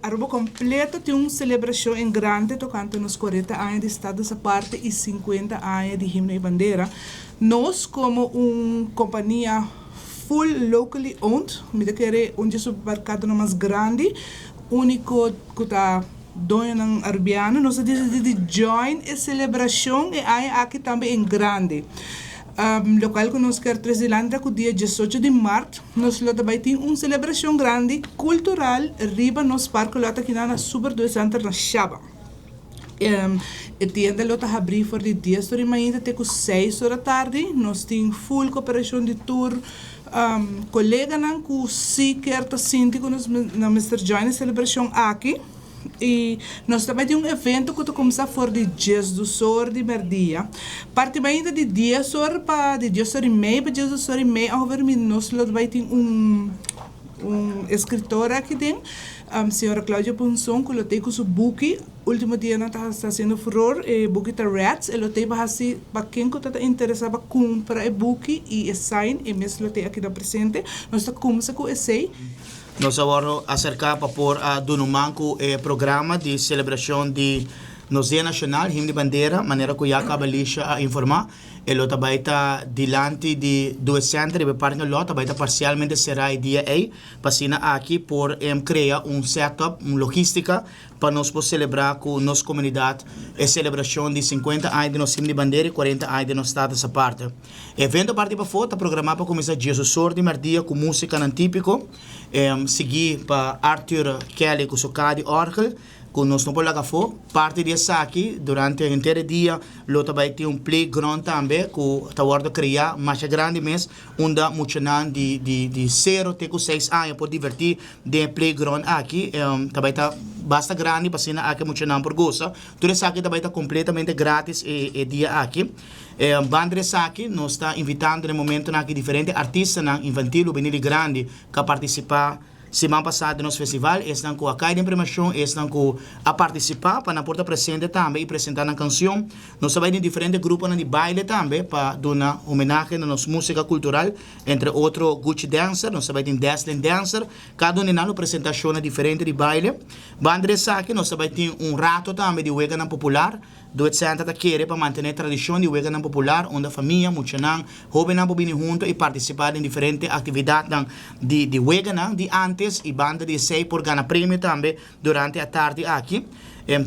Aruba completo tem uma celebração em grande tocante nos 40 anos de Estado essa parte e 50 anos de Himno e Bandeira. Nós, como uma companhia full locally owned, me querer um supermercado mais grande, único que está dono ng Arabiano, nós decidimos join a celebração e aí aqui também em grande. Local que nós queremos trazer com o dia 18 de março, nós também temos uma celebração grande, cultural, riba nos parques lá aqui na Super 200 na Shaba. A tienda está aberta por 10 horas da manhã até 6 horas da tarde. Nós temos full cooperação de tour. Colega não que se quer estar sentindo na Mr. Join a celebração aqui. E nós também temos evento que começa por de 10 horas de merdia. Parte ainda de 10 horas para de 10 horas e meia para 10 horas e meia. Nós também temos escritora aqui dentro, senhora Cláudia Ponson, que tem com seu book. Último dia não está fazendo furor, o book está Rats. Ela tem para quem está interessado comprar o book e sign, e mesmo tem aqui da presente. Nós estamos começando com o essay. Nós vamos acercar para pôr a Dunumanco programa de celebração de nos Dia Nacional, Himno de Bandeira, maneira que já acaba a informar. Ele também está diante de 200 e parte do lote, também está parcialmente será o dia aí, para aqui por criar setup, uma logística para nós poder celebrar com nossa comunidade a celebração de 50 anos de nosso Himno de Bandeira e 40 anos de nosso estado essa parte. O evento a partir para fora está programado para começar dia 18 de março com música não típico, seguir para Arthur Kelly com seu de Orgel, que nós não podemos lagar parte dessa aqui, durante o inteiro dia, nós também temos playground também, que está a criar mais grande mesmo, onde muitos de 0 até 6 anos para divertir de playground aqui, também está bastante grande, para ser aqui muitos por gosto. Tudo isso aqui também está completamente grátis e dia aqui. Bandres aqui, nós está invitando no momento aqui diferentes artistas infantil, juvenil grande, que participar. Semana passada no festival, estão com a caída de premiação, estão com a participar para na porta presente também e apresentar a canção. Nós também em diferentes grupos de baile também para dar homenagem à nossa música cultural, entre outros Gucci Dancer, nós também temos Dazzling Dancer, cada um tem uma apresentação diferente de baile. Bandres aqui, nós também temos rato também de Weganan Popular, do Santa querer para manter a tradição de Weganan Popular, onde a família, muitos jovens vão vir juntos e participar em diferentes atividades de Weganan, de antes e banda de 6 por ganhar prêmio também durante a tarde aqui.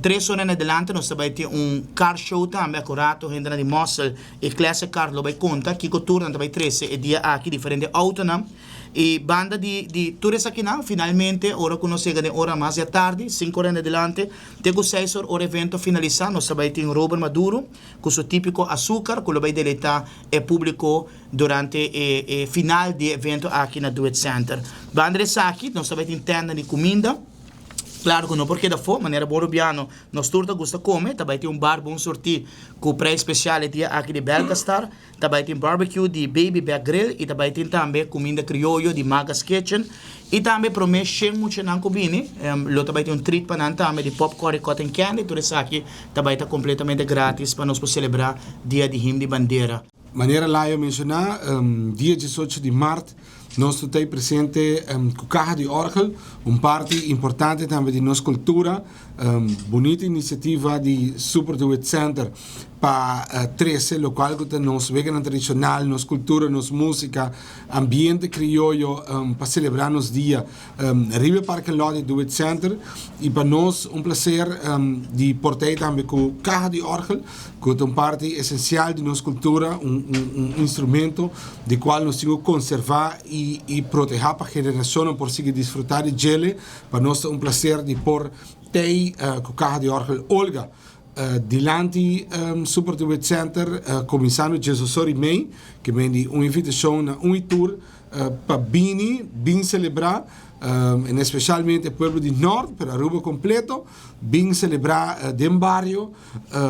3 horas em adelante nós também temos car show também, acurato, gente de Mossel e classe Carlo vai conta, que turno também 13 e dia aqui diferente auto, e banda de tours aqui finalmente, hora que nós chegamos hora mais da tarde, 5 horas em adelante, tem 6 horas o evento finalizar, nós também temos Robert Maduro, com seu típico açúcar, que vai deleitar o público durante o final do evento aqui na Duet Center. Banda aqui, nós também temos tenda de comida. Claro que não, porque da fome, maneira borobiano, nós turta gosta comer, também tem bar bom sortir com preço especial aqui de Belgastar, também tem barbecue de Baby Back Grill e também tem também comida criollo de Magas Kitchen e também promete muito não combine, lo também tem treat para não também de popcorn e cotton candy, tudo isso aqui também está completamente grátis para nós celebrar dia de Himno de Bandeira. Maneira lá eu mencionar, dia 18 de março, nós temos presente com Carro de Orgel, parte importante também de nossa cultura, bonita iniciativa de Super Duet Center para 13 local que nos vegan tradicional, nossa cultura, nossa música, ambiente criollo para celebrar nos dia River Park Lot de Duet Center e para nós prazer de portar também com Carro de Orgel, que é parte essencial de nossa cultura, instrumento de qual nós temos que conservar e proteger para a geração por seguir desfrutar de gele. Para nós é prazer de pôr tei com Carro de Orgel Olga diante Super Duet Center começando Jesus e May, que vem de uma invitação a tour para bem celebrar, especialmente o povo de Norte, para Aruba completo, bem celebrar de barrio,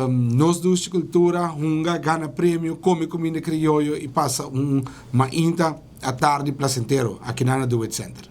nós duas cultura, hunga, gana prêmio, come comida criollo e passa uma inta a tarde placentero aqui na Duet Center.